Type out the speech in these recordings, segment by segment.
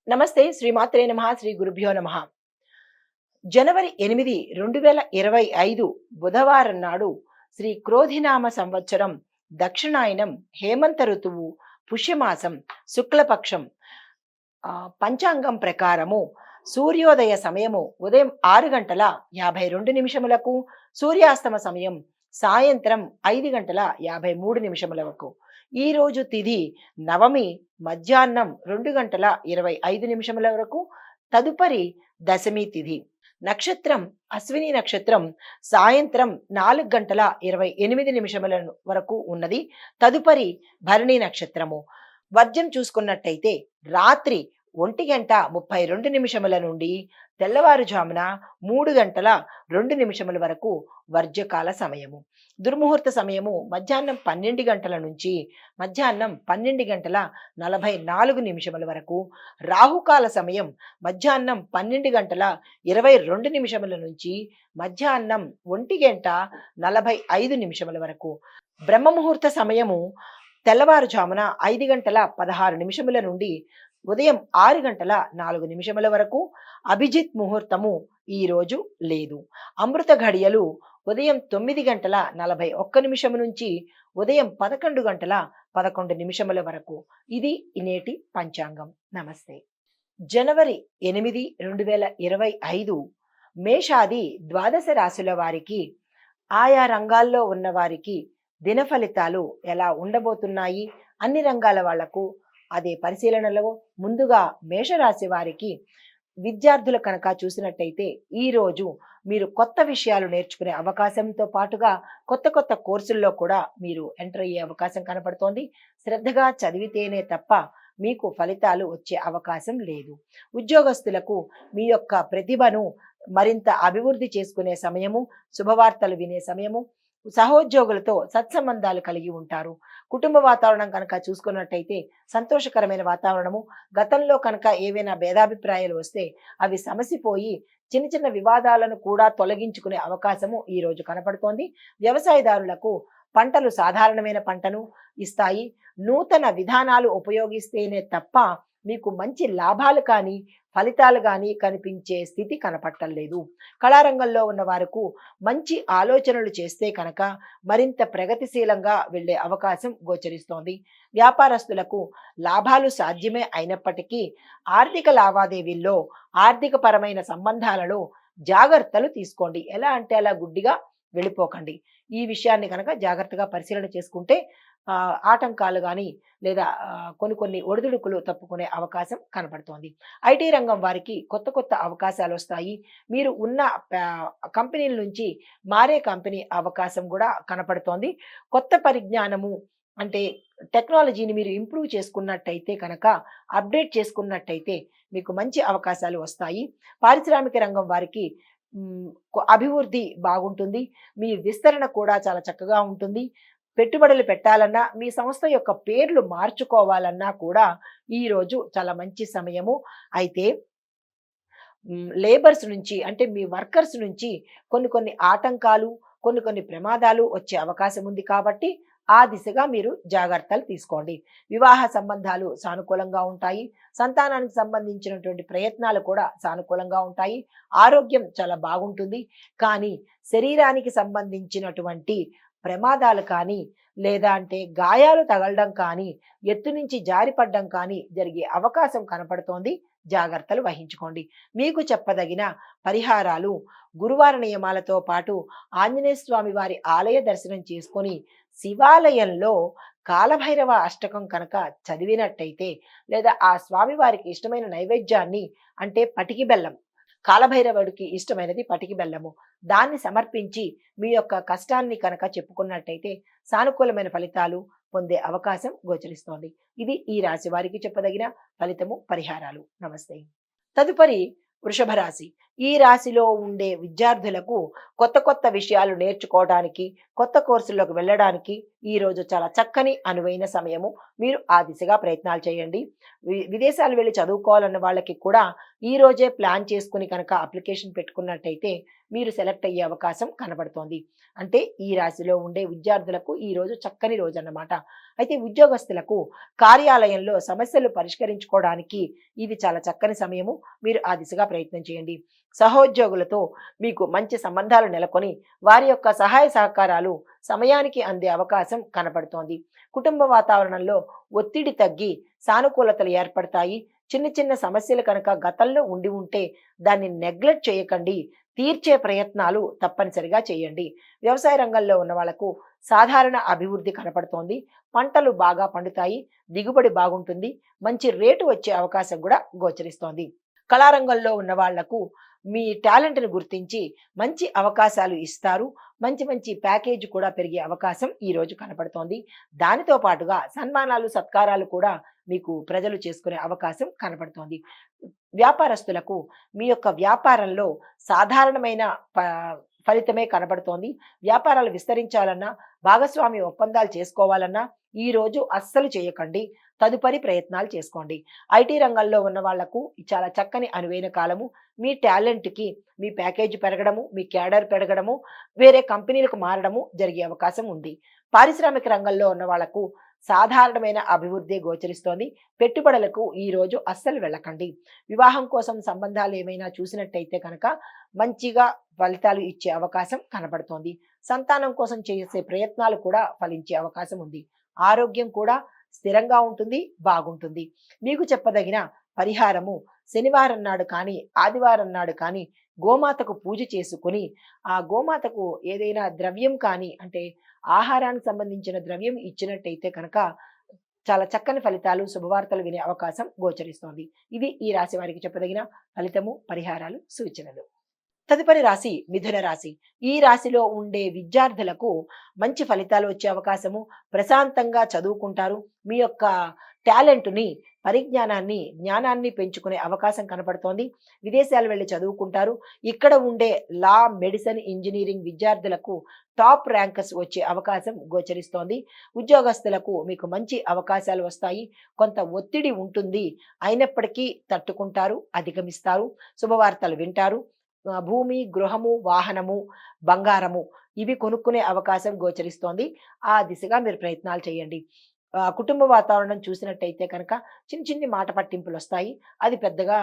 నమస్తే శ్రీమాత్రే నమః శ్రీ గురుభ్యో నమః. జనవరి 8, 2025 బుధవారం నాడు శ్రీ క్రోధినామ సంవత్సరం దక్షిణాయనం హేమంత ఋతువు పుష్యమాసం శుక్లపక్షం పంచాంగం ప్రకారము సూర్యోదయ సమయము ఉదయం 6 గంటల 52 నిమిషములకు, సూర్యాస్తమ సమయం సాయంత్రం 5 గంటల 53 నిమిషముల వరకు. ఈ రోజు తిథి నవమి మధ్యాహ్నం 2 గంటల 25 నిమిషముల వరకు. తదుపరి దశమి తిథి. నక్షత్రం అశ్విని నక్షత్రం సాయంత్రం 4 గంటల 28 నిమిషముల వరకు ఉన్నది. తదుపరి భరణి నక్షత్రము. వర్జం చూసుకున్నట్టయితే రాత్రి 1 గంట 32 నిమిషముల నుండి తెల్లవారుజామున 3 గంటల 2 నిమిషముల వరకు వర్జకాల సమయము. దుర్ముహూర్త సమయము మధ్యాహ్నం 12 గంటల నుంచి మధ్యాహ్నం 12 గంటల 44 నిమిషముల వరకు. రాహుకాల సమయం మధ్యాహ్నం 12 గంటల 22 నిమిషముల నుంచి మధ్యాహ్నం 1 గంట 45 నిమిషముల వరకు. బ్రహ్మముహూర్త సమయము తెల్లవారుజామున 5 గంటల 16 నిమిషముల నుండి ఉదయం 6 గంటల 4 నిమిషముల వరకు. అభిజిత్ ముహూర్తము ఈ రోజు లేదు. అమృత ఘడియలు ఉదయం 9 గంటల 41 నిమిషము నుంచి ఉదయం 11 గంటల 11 నిమిషముల వరకు. ఇది నేటి పంచాంగం. నమస్తే. జనవరి 8, 2025 మేషాది ద్వాదశ రాశుల వారికి ఆయా రంగాల్లో ఉన్న వారికి దిన ఫలితాలు ఎలా ఉండబోతున్నాయి, అన్ని రంగాల వాళ్లకు అదే పరిశీలనలో ముందుగా మేషరాశి వారికి విద్యార్థులు కనుక చూసినట్టయితే ఈ రోజు మీరు కొత్త విషయాలు నేర్చుకునే అవకాశంతో పాటుగా కొత్త కొత్త కోర్సుల్లో కూడా మీరు ఎంటర్ అయ్యే అవకాశం కనపడుతోంది. శ్రద్ధగా చదివితేనే తప్ప మీకు ఫలితాలు వచ్చే అవకాశం లేదు. ఉద్యోగస్తులకు మీ యొక్క ప్రతిభను మరింత అభివృద్ధి చేసుకునే సమయము, శుభవార్తలు వినే సమయము, సహోద్యోగులతో సత్సంబంధాలు కలిగి ఉంటారు. కుటుంబ వాతావరణం కనుక చూసుకున్నట్టయితే సంతోషకరమైన వాతావరణము. గతంలో కనుక ఏవైనా భేదాభిప్రాయాలు వస్తే అవి సమసిపోయి చిన్న చిన్న వివాదాలను కూడా తొలగించుకునే అవకాశము ఈ రోజు కనపడుతోంది. వ్యవసాయదారులకు పంటలు సాధారణమైన పంటను ఇస్తాయి. నూతన విధానాలు ఉపయోగిస్తేనే తప్ప మీకు మంచి లాభాలు కానీ ఫలితాలు కానీ కనిపించే స్థితి కనపట్టలేదు. కళారంగంలో ఉన్న వారికి మంచి ఆలోచనలు చేస్తే కనుక మరింత ప్రగతిశీలంగా వెళ్ళే అవకాశం గోచరిస్తోంది. వ్యాపారస్తులకు లాభాలు సాధ్యమే అయినప్పటికీ ఆర్థిక లావాదేవీల్లో ఆర్థిక పరమైన సంబంధాలలో జాగ్రత్తలు తీసుకోండి. ఎలా అంటే అలా గుడ్డిగా వెళ్ళిపోకండి. ఈ విషయాన్ని కనుక జాగ్రత్తగా పరిశీలన చేసుకుంటే ఆటంకాలు కానీ లేదా కొన్ని ఒడిదుడుకులు తప్పుకునే అవకాశం కనపడుతోంది. ఐటీ రంగం వారికి కొత్త కొత్త అవకాశాలు వస్తాయి. మీరు ఉన్న కంపెనీల నుంచి మారే కంపెనీ అవకాశం కూడా కనపడుతోంది. కొత్త పరిజ్ఞానము అంటే టెక్నాలజీని మీరు ఇంప్రూవ్ చేసుకున్నట్టయితే కనుక అప్డేట్ చేసుకున్నట్టయితే మీకు మంచి అవకాశాలు వస్తాయి. పారిశ్రామిక రంగం వారికి అభివృద్ధి బాగుంటుంది. మీ విస్తరణ కూడా చాలా చక్కగా ఉంటుంది. పెట్టుబడులు పెట్టాలన్నా, మీ సంస్థ యొక్క పేర్లు మార్చుకోవాలన్నా కూడా ఈరోజు చాలా మంచి సమయము. అయితే లేబర్స్ నుంచి అంటే మీ వర్కర్స్ నుంచి కొన్ని ఆటంకాలు, కొన్ని ప్రమాదాలు వచ్చే అవకాశం ఉంది. కాబట్టి ఆ దిశగా మీరు జాగ్రత్తలు తీసుకోండి. వివాహ సంబంధాలు సానుకూలంగా ఉంటాయి. సంతానానికి సంబంధించినటువంటి ప్రయత్నాలు కూడా సానుకూలంగా ఉంటాయి. ఆరోగ్యం చాలా బాగుంటుంది. కానీ శరీరానికి సంబంధించినటువంటి ప్రమాదాలు కానీ లేదా అంటే గాయాలు తగలడం కానీ ఎత్తు నుంచి జారిపడడం కానీ జరిగే అవకాశం కనపడుతోంది. జాగ్రత్తలు వహించుకోండి. మీకు చెప్పదగిన పరిహారాలు గురువార నియమాలతో పాటు ఆంజనేయ స్వామి వారి ఆలయ దర్శనం చేసుకొని శివాలయంలో కాలభైరవ అష్టకం కనుక చదివినట్టయితే లేదా ఆ స్వామి వారికి ఇష్టమైన నైవేద్యాన్ని అంటే పటికి బెల్లం, కాలభైరవుడికి ఇష్టమైనది పటికి బెల్లము, దాన్ని సమర్పించి మీ యొక్క కష్టాన్ని కనుక చెప్పుకున్నట్టయితే సానుకూలమైన ఫలితాలు పొందే అవకాశం గోచరిస్తోంది. ఇది ఈ రాశి వారికి చెప్పదగిన ఫలితము, పరిహారాలు. నమస్తే. తదుపరి వృషభ రాశి. ఈ రాశిలో ఉండే విద్యార్థులకు కొత్త కొత్త విషయాలు నేర్చుకోవడానికి, కొత్త కోర్సుల్లోకి వెళ్ళడానికి ఈరోజు చాలా చక్కని అనువైన సమయము. మీరు ఆ దిశగా ప్రయత్నాలు చేయండి. విదేశాలు వెళ్ళి చదువుకోవాలన్న వాళ్ళకి కూడా ఈ రోజే ప్లాన్ చేసుకుని కనుక అప్లికేషన్ పెట్టుకున్నట్టయితే మీరు సెలెక్ట్ అయ్యే అవకాశం కనబడుతోంది. అంటే ఈ రాశిలో ఉండే విద్యార్థులకు ఈరోజు చక్కని రోజన్నమాట. అయితే ఉద్యోగస్తులకు కార్యాలయంలో సమస్యలు పరిష్కరించుకోవడానికి ఇది చాలా చక్కని సమయము. మీరు ఆ దిశగా ప్రయత్నం చేయండి. సహోద్యోగులతో మీకు మంచి సంబంధాలు నెలకొని వారి యొక్క సహాయ సహకారాలు సమయానికి అందే అవకాశం కనపడుతోంది. కుటుంబ వాతావరణంలో ఒత్తిడి తగ్గి సానుకూలతలు ఏర్పడతాయి. చిన్న చిన్న సమస్యలు కనుక గతంలో ఉండి ఉంటే దాన్ని నెగ్లెక్ట్ చేయకండి. తీర్చే ప్రయత్నాలు తప్పనిసరిగా చేయండి. వ్యవసాయ రంగంలో ఉన్న వాళ్లకు సాధారణ అభివృద్ధి కనపడుతోంది. పంటలు బాగా పండుతాయి. దిగుబడి బాగుంటుంది. మంచి రేటు వచ్చే అవకాశం కూడా గోచరిస్తోంది. కళారంగంలో ఉన్న వాళ్లకు మీ టాలెంట్‌ని గుర్తించి మంచి అవకాశాలు ఇస్తారు. మంచి మంచి ప్యాకేజ్ కూడా పెరిగే అవకాశం ఈరోజు కనపడుతోంది. దానితో పాటుగా సన్మానాలు, సత్కారాలు కూడా మీకు ప్రజలు చేసుకునే అవకాశం కనపడుతోంది. వ్యాపారస్తులకు మీ యొక్క వ్యాపారంలో సాధారణమైన ప ఫలితమే కనబడుతోంది. వ్యాపారాలు విస్తరించాలన్నా, భాగస్వామి ఒప్పందాలు చేసుకోవాలన్నా ఈరోజు అస్సలు చేయకండి. తదుపరి ప్రయత్నాలు చేసుకోండి. ఐటీ రంగంలో ఉన్న వాళ్లకు చాలా చక్కని అనువైన కాలము. మీ టాలెంట్‌కి మీ ప్యాకేజ్ పెరగడము, మీ క్యాడర్ పెరగడము, వేరే కంపెనీలకు మారడము జరిగే అవకాశం ఉంది. పారిశ్రామిక రంగంలో ఉన్న వాళ్లకు సాధారణమైన అభివృద్ధి గోచరిస్తోంది. పెట్టుబడులకు ఈరోజు అస్సలు వెళ్ళకండి. వివాహం కోసం సంబంధాలు ఏమైనా చూసినట్టయితే కనుక మంచిగా ఫలితాలు ఇచ్చే అవకాశం కనబడుతోంది. సంతానం కోసం చేసే ప్రయత్నాలు కూడా ఫలించే అవకాశం ఉంది. ఆరోగ్యం కూడా స్థిరంగా ఉంటుంది, బాగుంటుంది. మీకు చెప్పదగిన పరిహారము శనివారం నాడు కానీ, ఆదివారం నాడు కానీ గోమాతకు పూజ చేసుకుని ఆ గోమాతకు ఏదైనా ద్రవ్యం కానీ అంటే ఆహారానికి సంబంధించిన ద్రవ్యం ఇచ్చినట్టయితే కనుక చాలా చక్కని ఫలితాలు, శుభవార్తలు వినే అవకాశం గోచరిస్తోంది. ఇది ఈ రాశి వారికి చెప్పదగిన ఫలితము, పరిహారాలు, సూచనలు. తదుపరి రాశి మిథున రాశి. ఈ రాశిలో ఉండే విద్యార్థులకు మంచి ఫలితాలు వచ్చే అవకాశము. ప్రశాంతంగా చదువుకుంటారు. మీ యొక్క టాలెంట్‌ని, పరిజ్ఞానాన్ని, జ్ఞానాన్ని పెంచుకునే అవకాశం కనపడుతోంది. విదేశాలు వెళ్ళి చదువుకుంటారు. ఇక్కడ ఉండే లా, మెడిసిన్, ఇంజినీరింగ్ విద్యార్థులకు టాప్ ర్యాంకర్స్ వచ్చే అవకాశం గోచరిస్తోంది. ఉద్యోగస్తులకు మీకు మంచి అవకాశాలు వస్తాయి. కొంత ఒత్తిడి ఉంటుంది. అయినప్పటికీ తట్టుకుంటారు, అధిగమిస్తారు. శుభవార్తలు వింటారు. భూమి, గృహము, వాహనము, బంగారము ఇవి కొనుక్కునే అవకాశం గోచరిస్తోంది. ఆ దిశగా మీరు ప్రయత్నాలు చేయండి. కుటుంబ వాతావరణం చూసినట్టయితే కనుక చిన్న చిన్ని మాట పట్టింపులు వస్తాయి. అది పెద్దగా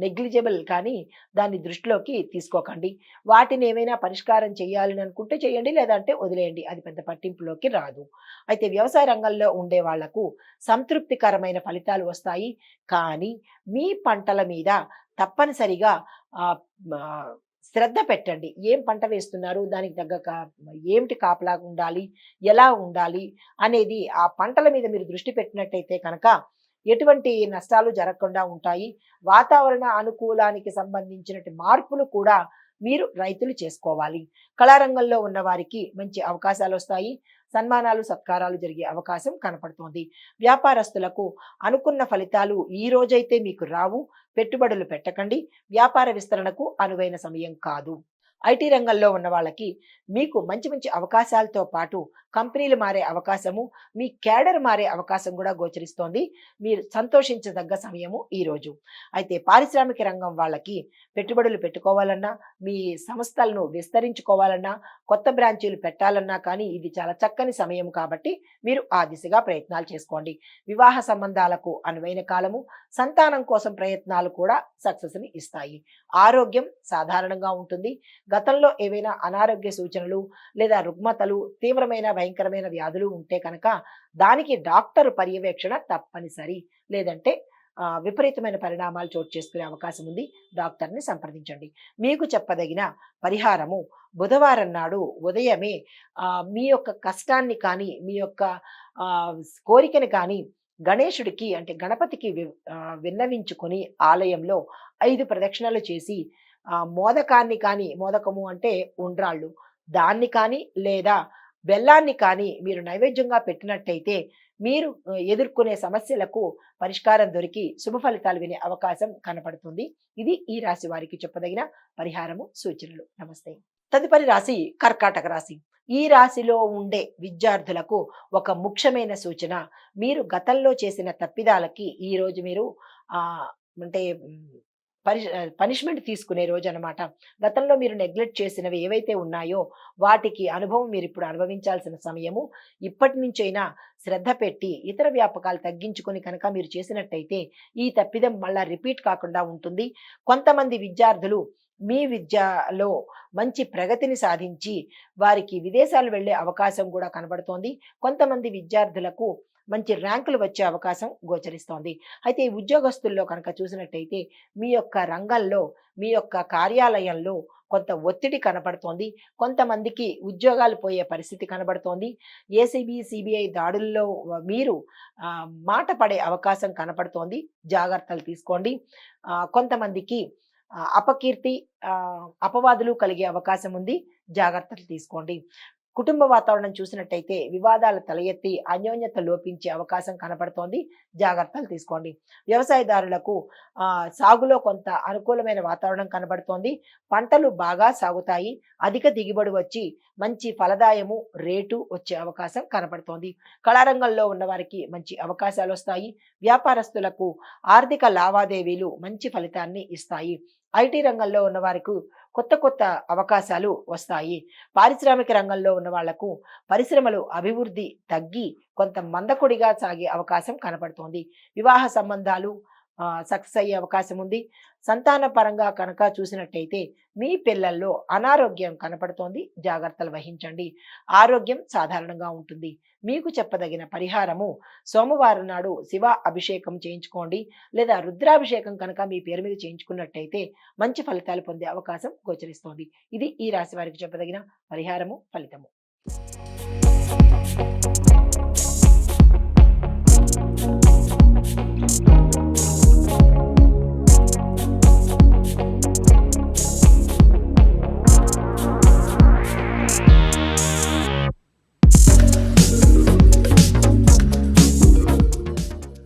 నెగ్లిజిబుల్ కానీ దాన్ని దృష్టిలోకి తీసుకోకండి. వాటిని ఏమైనా పరిష్కారం చేయాలని అనుకుంటే చేయండి, లేదంటే వదిలేయండి. అది పెద్ద పట్టింపులోకి రాదు. అయితే వ్యవసాయ రంగంలో ఉండే వాళ్లకు సంతృప్తికరమైన ఫలితాలు వస్తాయి. కానీ మీ పంటల మీద తప్పనిసరిగా శ్రద్ధ పెట్టండి. ఏం పంట వేస్తున్నారు, దానికి తగ్గ ఏమిటి కాపలా ఉండాలి, ఎలా ఉండాలి అనేది ఆ పంటల మీద మీరు దృష్టి పెట్టినట్టయితే కనుక ఎటువంటి నష్టాలు జరగకుండా ఉంటాయి. వాతావరణ అనుకూలానికి సంబంధించినటువంటి మార్పులు కూడా మీరు రైతులు చేసుకోవాలి. కళారంగంలో ఉన్న వారికి మంచి అవకాశాలు వస్తాయి. సన్మానాలు, సత్కారాలు జరిగే అవకాశం కనపడుతోంది. వ్యాపారస్తులకు అనుకున్న ఫలితాలు ఈ రోజైతే మీకు రావు. పెట్టుబడులు పెట్టకండి. వ్యాపార విస్తరణకు అనువైన సమయం కాదు. ఐటీ రంగంలో ఉన్న వాళ్ళకి మీకు మంచి మంచి అవకాశాలతో పాటు కంపెనీలు మారే అవకాశము, మీ క్యాడర్ మారే అవకాశం కూడా గోచరిస్తోంది. మీరు సంతోషించదగ్గ సమయము ఈరోజు. అయితే పారిశ్రామిక రంగం వాళ్ళకి పెట్టుబడులు పెట్టుకోవాలన్నా, మీ సంస్థలను విస్తరించుకోవాలన్నా, కొత్త బ్రాంచీలు పెట్టాలన్నా కానీ ఇది చాలా చక్కని సమయం కాబట్టి మీరు ఆ దిశగా ప్రయత్నాలు చేసుకోండి. వివాహ సంబంధాలకు అనువైన కాలము. సంతానం కోసం ప్రయత్నాలు కూడా సక్సెస్ని ఇస్తాయి. ఆరోగ్యం సాధారణంగా ఉంటుంది. గతంలో ఏవైనా అనారోగ్య సూచనలు లేదా రుగ్మతలు, తీవ్రమైన భయంకరమైన వ్యాధులు ఉంటే కనుక దానికి డాక్టర్ పర్యవేక్షణ తప్పనిసరి. లేదంటే విపరీతమైన పరిణామాలు చోటు చేసుకునే అవకాశం ఉంది. డాక్టర్ని సంప్రదించండి. మీకు చెప్పదగిన పరిహారము బుధవారం నాడు ఉదయమే మీ యొక్క కష్టాన్ని కానీ, మీ యొక్క కోరికని కానీ గణేశుడికి అంటే గణపతికి విన్నవించుకొని ఆలయంలో 5 ప్రదక్షిణలు చేసి మోదకాన్ని కానీ, మోదకము అంటే ఉండ్రాళ్ళు, దాన్ని కానీ లేదా బెల్లాన్ని కానీ మీరు నైవేద్యంగా పెట్టినట్టయితే మీరు ఎదుర్కొనే సమస్యలకు పరిష్కారం దొరికి శుభ ఫలితాలు వినే అవకాశం కనపడుతుంది. ఇది ఈ రాశి వారికి చెప్పదగిన పరిహారము, సూచనలు. నమస్తే. తదుపరి రాశి కర్కాటక రాశి. ఈ రాశిలో ఉండే విద్యార్థులకు ఒక ముఖ్యమైన సూచన. మీరు గతంలో చేసిన తప్పిదాలకి ఈరోజు మీరు ఆహ్, అంటే పనిష్మెంట్ తీసుకునే రోజనమాట. గతంలో మీరు నెగ్లెక్ట్ చేసినవి ఏవైతే ఉన్నాయో వాటికి అనుభవం మీరిప్పుడు అనుభవించాల్సిన సమయము. ఇప్పటి నుంచైనా శ్రద్ధ పెట్టి ఇతర వ్యాపకాలు తగ్గించుకొని కనుక మీరు చేసినట్టయితే ఈ తప్పిదం మళ్ళా రిపీట్ కాకుండా ఉంటుంది. కొంతమంది విద్యార్థులు మీ విద్యలో మంచి ప్రగతిని సాధించి వారికి విదేశాలు వెళ్ళే అవకాశం కూడా కనబడుతోంది. కొంతమంది విద్యార్థులకు మంచి ర్యాంకులు వచ్చే అవకాశం గోచరిస్తోంది. అయితే ఈ ఉద్యోగస్తుల్లో కనుక చూసినట్టయితే మీ యొక్క రంగంలో, మీ యొక్క కార్యాలయంలో కొంత ఒత్తిడి కనపడుతోంది. కొంతమందికి ఉద్యోగాలు పోయే పరిస్థితి కనబడుతోంది. ఏసీబీ, సిబిఐ దాడుల్లో మీరు మాట పడే అవకాశం కనపడుతోంది. జాగ్రత్తలు తీసుకోండి. కొంతమందికి అపకీర్తి, అపవాదులు కలిగే అవకాశం ఉంది. జాగ్రత్తలు తీసుకోండి. కుటుంబ వాతావరణం చూసినట్టయితే వివాదాలు తల ఎత్తి అన్యోన్యత లోపించే అవకాశం కనపడుతోంది. జాగ్రత్తలు తీసుకోండి. వ్యవసాయదారులకు సాగులో కొంత అనుకూలమైన వాతావరణం కనబడుతోంది. పంటలు బాగా సాగుతాయి. అధిక దిగుబడి వచ్చి మంచి ఫలదాయము, రేటు వచ్చే అవకాశం కనపడుతోంది. కళారంగంలో ఉన్న వారికి మంచి అవకాశాలు వస్తాయి. వ్యాపారస్తులకు ఆర్థిక లావాదేవీలు మంచి ఫలితాన్ని ఇస్తాయి. ఐటీ రంగంలో ఉన్న వారికి కొత్త కొత్త అవకాశాలు వస్తాయి. పారిశ్రామిక రంగంలో ఉన్న వాళ్లకు పరిశ్రమలు అభివృద్ధి తగ్గి కొంత మందకొడిగా సాగే అవకాశం కనపడుతోంది. వివాహ సంబంధాలు సక్సెస్ అయ్యే అవకాశం ఉంది. సంతాన పరంగా కనుక చూసినట్టయితే మీ పిల్లల్లో అనారోగ్యం కనపడుతోంది. జాగ్రత్తలు వహించండి. ఆరోగ్యం సాధారణంగా ఉంటుంది. మీకు చెప్పదగిన పరిహారము, సోమవారం నాడు శివ అభిషేకం చేయించుకోండి. లేదా రుద్రాభిషేకం కనుక మీ పేరు మీద చేయించుకున్నట్టయితే మంచి ఫలితాలు పొందే అవకాశం గోచరిస్తోంది. ఇది ఈ రాశి వారికి చెప్పదగిన పరిహారము, ఫలితము.